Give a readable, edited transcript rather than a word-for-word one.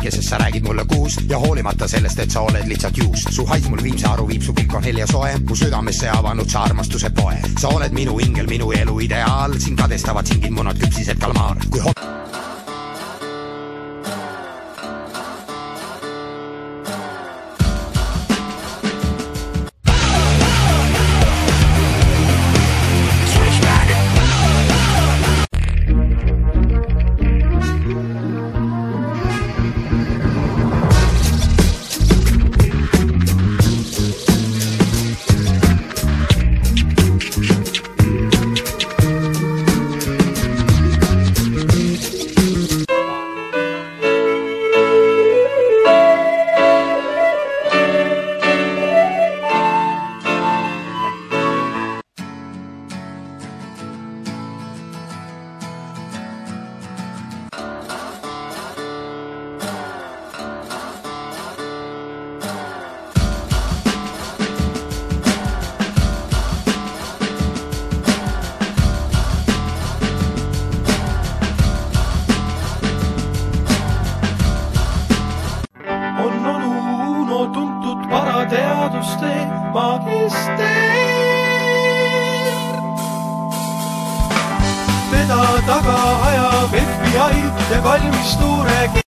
päikeses sa räägid mulle kuust ja hoolimata sellest, et sa oled lihtsalt juust. Su hais mul viimse aru viib, su kõik on hell ja soe, mu südamesse avanud sa armastuse poe. Sa oled minu ingel, minu elu ideaal, siin kadestavad singid munad küpsised kalmaar. Kui tuntud parateaduste magister. Teda taga ajab FBI ja kalmistuure